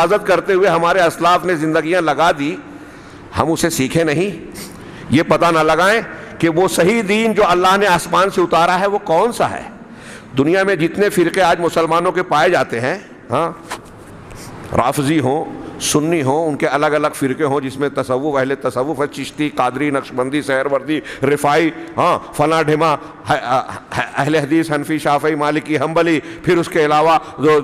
حفاظت کرتے ہوئے ہمارے اسلاف نے زندگیاں لگا دی، ہم اسے سیکھیں نہیں؟ یہ پتہ نہ لگائیں کہ وہ صحیح دین جو اللہ نے آسمان سے اتارا ہے وہ کون سا ہے؟ دنیا میں جتنے فرقے آج مسلمانوں کے پائے جاتے ہیں، ہاں، رافضی ہوں، سنی ہوں، ان کے الگ الگ فرقے ہوں جس میں تصوف، اہل تصوف ہے، چشتی، قادری، نقشبندی، سہروردی، رفاعی، ہاں، فلاں ڈھما، اہل حدیث، حنفی، شافعی، مالکی، حنبلی، پھر اس کے علاوہ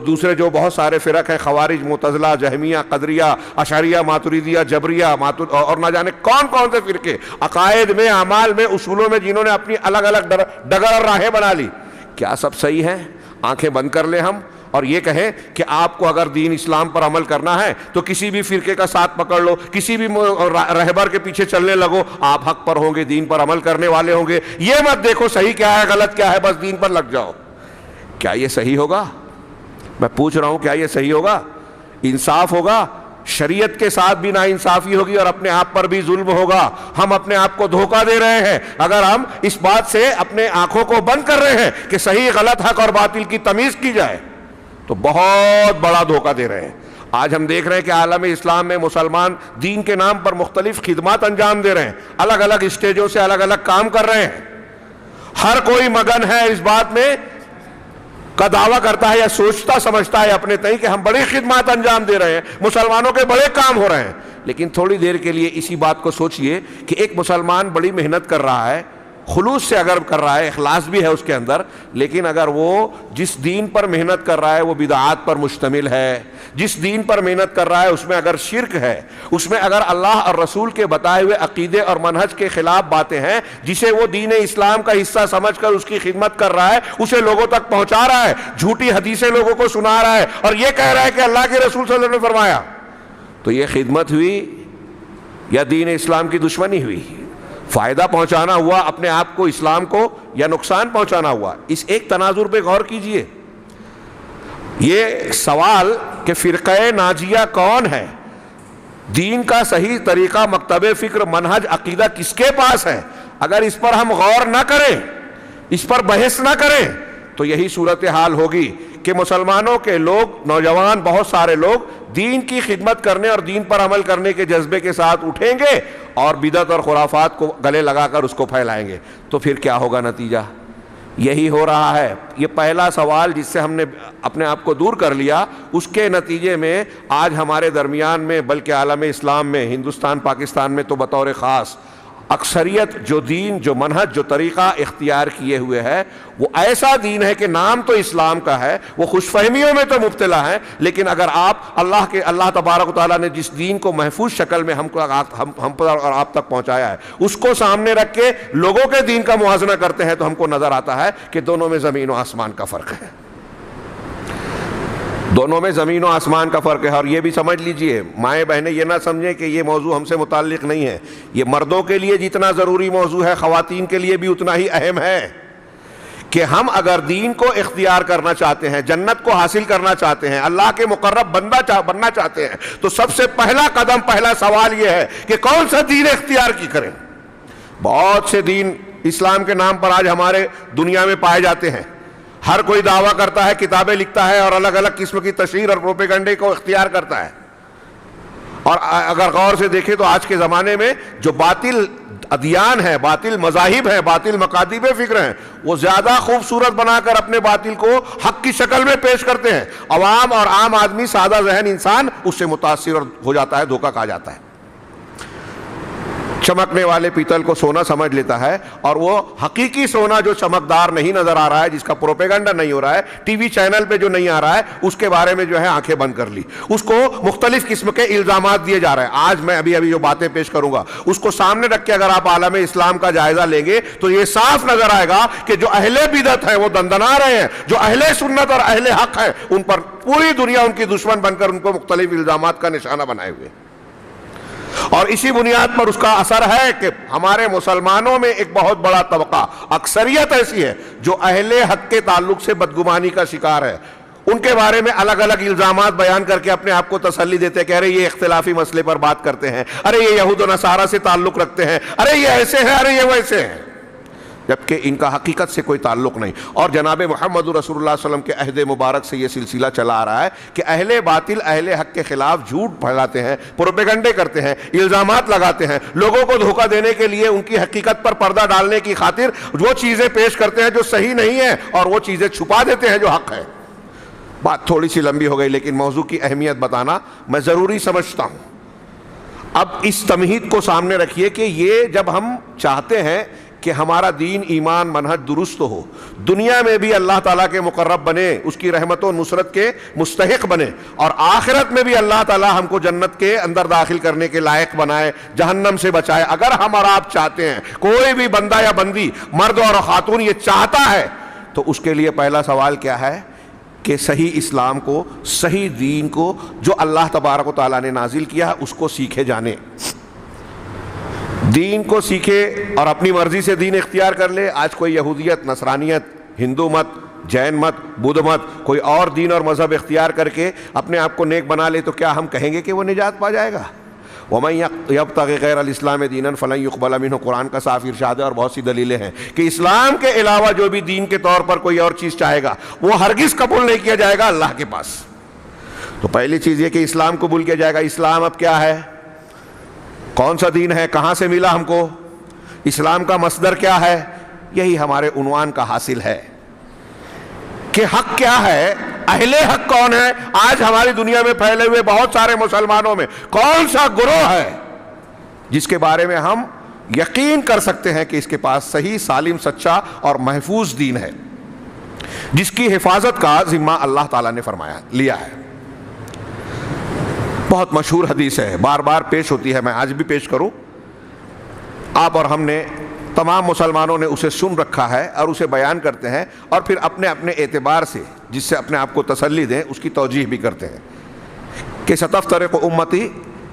دوسرے جو بہت سارے فرق ہیں، خوارج، معتزلہ، جہمیہ، قدریہ، اشعریہ، ماتریدیہ، جبریہ، اور نہ جانے کون کون سے فرقے، عقائد میں، اعمال میں، اصولوں میں جنہوں نے اپنی الگ الگ ڈگر اور راہیں بنا لی. کیا سب صحیح ہے؟ آنکھیں بند کر لیں ہم اور یہ کہیں کہ آپ کو اگر دین اسلام پر عمل کرنا ہے تو کسی بھی فرقے کا ساتھ پکڑ لو، کسی بھی رہبر کے پیچھے چلنے لگو، آپ حق پر ہوں گے، دین پر عمل کرنے والے ہوں گے. یہ مت دیکھو صحیح کیا ہے غلط کیا ہے، بس دین پر لگ جاؤ. کیا یہ صحیح ہوگا؟ میں پوچھ رہا ہوں، کیا یہ صحیح ہوگا؟ انصاف ہوگا؟ شریعت کے ساتھ بھی ناانصافی ہوگی اور اپنے آپ پر بھی ظلم ہوگا. ہم اپنے آپ کو دھوکہ دے رہے ہیں اگر ہم اس بات سے اپنے آنکھوں کو بند کر رہے ہیں کہ صحیح غلط، حق اور باطل کی تمیز کی جائے، تو بہت بڑا دھوکہ دے رہے ہیں. آج ہم دیکھ رہے ہیں کہ عالم اسلام میں مسلمان دین کے نام پر مختلف خدمات انجام دے رہے ہیں، الگ الگ اسٹیجوں سے الگ الگ کام کر رہے ہیں. ہر کوئی مگن ہے اس بات میں کا دعویٰ کرتا ہے یا سوچتا سمجھتا ہے اپنے تئیں کہ ہم بڑی خدمات انجام دے رہے ہیں، مسلمانوں کے بڑے کام ہو رہے ہیں. لیکن تھوڑی دیر کے لیے اسی بات کو سوچئے کہ ایک مسلمان بڑی محنت کر رہا ہے، خلوص سے اگر کر رہا ہے، اخلاص بھی ہے اس کے اندر، لیکن اگر وہ جس دین پر محنت کر رہا ہے وہ بدعات پر مشتمل ہے، جس دین پر محنت کر رہا ہے اس میں اگر شرک ہے، اس میں اگر اللہ اور رسول کے بتائے ہوئے عقیدے اور منہج کے خلاف باتیں ہیں، جسے وہ دین اسلام کا حصہ سمجھ کر اس کی خدمت کر رہا ہے، اسے لوگوں تک پہنچا رہا ہے، جھوٹی حدیثیں لوگوں کو سنا رہا ہے اور یہ کہہ رہا ہے کہ اللہ کے رسول صلی اللہ علیہ وسلم نے فرمایا، تو یہ خدمت ہوئی یا دین اسلام کی دشمنی ہوئی؟ فائدہ پہنچانا ہوا اپنے آپ کو، اسلام کو، یا نقصان پہنچانا ہوا؟ اس ایک تناظر پہ غور کیجئے. یہ سوال کہ فرقہ ناجیہ کون ہے، دین کا صحیح طریقہ، مکتب فکر، منہج، عقیدہ کس کے پاس ہے، اگر اس پر ہم غور نہ کریں، اس پر بحث نہ کریں تو یہی صورتحال ہوگی کہ مسلمانوں کے لوگ، نوجوان بہت سارے لوگ دین کی خدمت کرنے اور دین پر عمل کرنے کے جذبے کے ساتھ اٹھیں گے اور بدعت اور خرافات کو گلے لگا کر اس کو پھیلائیں گے. تو پھر کیا ہوگا نتیجہ؟ یہی ہو رہا ہے. یہ پہلا سوال جس سے ہم نے اپنے آپ کو دور کر لیا، اس کے نتیجے میں آج ہمارے درمیان میں، بلکہ عالم اسلام میں، ہندوستان پاکستان میں تو بطور خاص، اکثریت جو دین، جو منہج، جو طریقہ اختیار کیے ہوئے ہے وہ ایسا دین ہے کہ نام تو اسلام کا ہے، وہ خوش فہمیوں میں تو مبتلا ہے، لیکن اگر آپ اللہ تبارک و تعالیٰ نے جس دین کو محفوظ شکل میں ہم پر اور آپ تک پہنچایا ہے اس کو سامنے رکھ کے لوگوں کے دین کا موازنہ کرتے ہیں تو ہم کو نظر آتا ہے کہ دونوں میں زمین و آسمان کا فرق ہے. دونوں میں زمین و آسمان کا فرق ہے. اور یہ بھی سمجھ لیجئے مائیں بہنیں، یہ نہ سمجھیں کہ یہ موضوع ہم سے متعلق نہیں ہے. یہ مردوں کے لیے جتنا ضروری موضوع ہے خواتین کے لیے بھی اتنا ہی اہم ہے کہ ہم اگر دین کو اختیار کرنا چاہتے ہیں، جنت کو حاصل کرنا چاہتے ہیں، اللہ کے مقرب بننا چاہتے ہیں، تو سب سے پہلا قدم، پہلا سوال یہ ہے کہ کون سا دین اختیار کی کریں. بہت سے دین اسلام کے نام پر آج ہمارے دنیا میں پائے جاتے ہیں. ہر کوئی دعویٰ کرتا ہے، کتابیں لکھتا ہے اور الگ الگ قسم کی تشہیر اور پروپیگنڈے کو اختیار کرتا ہے. اور اگر غور سے دیکھیں تو آج کے زمانے میں جو باطل ادیان ہیں، باطل مذاہب ہیں، باطل مکاتب فکر ہیں، وہ زیادہ خوبصورت بنا کر اپنے باطل کو حق کی شکل میں پیش کرتے ہیں. عوام اور عام آدمی، سادہ ذہن انسان اس سے متاثر ہو جاتا ہے، دھوکہ کھا جاتا ہے. چمکنے والے پیتل کو سونا سمجھ لیتا ہے اور وہ حقیقی سونا جو چمکدار نہیں نظر آ رہا ہے، جس کا پروپیگنڈا نہیں ہو رہا ہے، ٹی وی چینل پہ جو نہیں آ رہا ہے، اس کے بارے میں جو ہے آنکھیں بند کر لی. اس کو مختلف قسم کے الزامات دیے جا رہے ہیں. آج میں ابھی جو باتیں پیش کروں گا اس کو سامنے رکھ کے اگر آپ عالم اسلام کا جائزہ لیں گے تو یہ صاف نظر آئے گا کہ جو اہل بدعت ہیں وہ دندنا رہے ہیں، جو اہل سنت اور اہل حق ہیں ان پر پوری دنیا ان کی دشمن بن کر ان کو مختلف الزامات کا نشانہ بنائے ہوئے. اور اسی بنیاد پر اس کا اثر ہے کہ ہمارے مسلمانوں میں ایک بہت بڑا طبقہ، اکثریت ایسی ہے جو اہل حق کے تعلق سے بدگمانی کا شکار ہے. ان کے بارے میں الگ الگ الزامات بیان کر کے اپنے آپ کو تسلی دیتے ہیں کہ ارے یہ اختلافی مسئلے پر بات کرتے ہیں، ارے یہ یہود و نصارہ سے تعلق رکھتے ہیں، ارے یہ ایسے ہیں، ارے یہ ویسے ہیں. جبکہ ان کا حقیقت سے کوئی تعلق نہیں. اور جناب محمد رسول اللہ صلی اللہ علیہ وسلم کے عہد مبارک سے یہ سلسلہ چلا آ رہا ہے کہ اہل باطل اہل حق کے خلاف جھوٹ پھیلاتے ہیں, پروپیگنڈے کرتے ہیں, الزامات لگاتے ہیں, لوگوں کو دھوکہ دینے کے لیے ان کی حقیقت پر پردہ ڈالنے کی خاطر وہ چیزیں پیش کرتے ہیں جو صحیح نہیں ہیں اور وہ چیزیں چھپا دیتے ہیں جو حق ہے. بات تھوڑی سی لمبی ہو گئی لیکن موضوع کی اہمیت بتانا میں ضروری سمجھتا ہوں. اب اس تمہید کو سامنے رکھیے کہ یہ جب ہم چاہتے ہیں کہ ہمارا دین ایمان منہج درست ہو, دنیا میں بھی اللہ تعالیٰ کے مقرب بنے, اس کی رحمت و نصرت کے مستحق بنے, اور آخرت میں بھی اللہ تعالیٰ ہم کو جنت کے اندر داخل کرنے کے لائق بنائے, جہنم سے بچائے. اگر ہم اور آپ چاہتے ہیں, کوئی بھی بندہ یا بندی, مرد اور خاتون یہ چاہتا ہے, تو اس کے لیے پہلا سوال کیا ہے کہ صحیح اسلام کو, صحیح دین کو جو اللہ تبارک و تعالیٰ نے نازل کیا ہے اس کو سیکھے جانے, دین کو سیکھے اور اپنی مرضی سے دین اختیار کر لے. آج کوئی یہودیت, نصرانیت, ہندو مت, جین مت, بدھ مت, کوئی اور دین اور مذہب اختیار کر کے اپنے آپ کو نیک بنا لے تو کیا ہم کہیں گے کہ وہ نجات پا جائے گا؟ وَمَن يَبْتَغِ غَيْرَ الْإِسْلَامِ دِينًا فَلَن يُقْبَلَ مِنْهُ. قرآن کا صاف ارشاد ہے اور بہت سی دلیلیں ہیں کہ اسلام کے علاوہ جو بھی دین کے طور پر کوئی اور چیز چاہے گا وہ ہرگز قبول نہیں کیا جائے گا اللہ کے پاس. تو پہلی چیز یہ کہ اسلام قبول کیا جائے گا. اسلام اب کیا ہے, کون سا دین ہے, کہاں سے ملا ہم کو, اسلام کا مصدر کیا ہے, یہی ہمارے عنوان کا حاصل ہے کہ حق کیا ہے, اہل حق کون ہے. آج ہماری دنیا میں پھیلے ہوئے بہت سارے مسلمانوں میں کون سا گروہ ہے جس کے بارے میں ہم یقین کر سکتے ہیں کہ اس کے پاس صحیح, سالم, سچا اور محفوظ دین ہے, جس کی حفاظت کا ذمہ اللہ تعالیٰ نے فرمایا لیا ہے. بہت مشہور حدیث ہے, بار بار پیش ہوتی ہے, میں آج بھی پیش کروں. آپ اور ہم نے, تمام مسلمانوں نے اسے سن رکھا ہے اور اسے بیان کرتے ہیں اور پھر اپنے اپنے اعتبار سے جس سے اپنے آپ کو تسلی دیں اس کی توجیح بھی کرتے ہیں کہ ستفترق امتی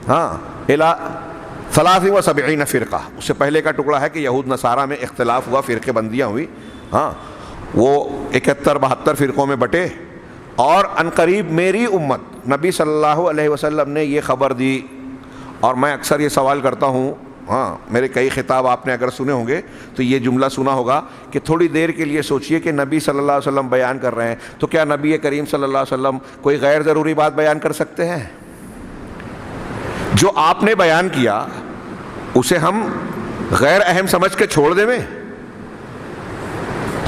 الی 73 فرقہ. اس سے پہلے کا ٹکڑا ہے کہ یہود نصارہ میں اختلاف ہوا, فرقے بندیاں ہوئی, وہ 71-72 فرقوں میں بٹے, اور عنقریب میری امت, نبی صلی اللہ علیہ وسلم نے یہ خبر دی. اور میں اکثر یہ سوال کرتا ہوں, میرے کئی خطاب آپ نے اگر سنے ہوں گے تو یہ جملہ سنا ہوگا کہ تھوڑی دیر کے لیے سوچئے کہ نبی صلی اللہ علیہ وسلم بیان کر رہے ہیں تو کیا نبی کریم صلی اللہ علیہ وسلم کوئی غیر ضروری بات بیان کر سکتے ہیں؟ جو آپ نے بیان کیا اسے ہم غیر اہم سمجھ کے چھوڑ دیں.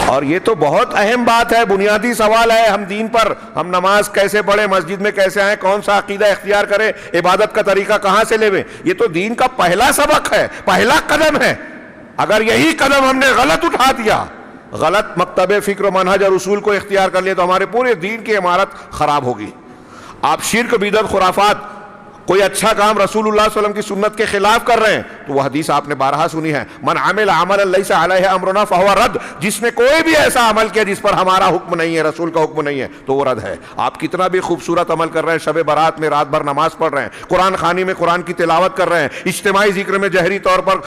اور یہ تو بہت اہم بات ہے, بنیادی سوال ہے. ہم دین پر, ہم نماز کیسے پڑھیں, مسجد میں کیسے آئیں, کون سا عقیدہ اختیار کریں, عبادت کا طریقہ کہاں سے لیں, یہ تو دین کا پہلا سبق ہے, پہلا قدم ہے. اگر یہی قدم ہم نے غلط اٹھا دیا, غلط مکتب فکر و منہج اور اصول کو اختیار کر لیا تو ہمارے پورے دین کی عمارت خراب ہوگی. آپ شرک, بدعت, خرافات, کوئی اچھا کام رسول اللہ صلی اللہ علیہ وسلم کی سنت کے خلاف کر رہے ہیں تو وہ حدیث آپ نے بارہا سنی ہے, من عمل عملا لیس علیہ امرنا فہو رد. جس نے کوئی بھی ایسا عمل کیا جس پر ہمارا حکم نہیں ہے, رسول کا حکم نہیں ہے, تو وہ رد ہے. آپ کتنا بھی خوبصورت عمل کر رہے ہیں, شب برات میں رات بھر نماز پڑھ رہے ہیں, قرآن خوانی میں قرآن کی تلاوت کر رہے ہیں, اجتماعی ذکر میں جہری طور پر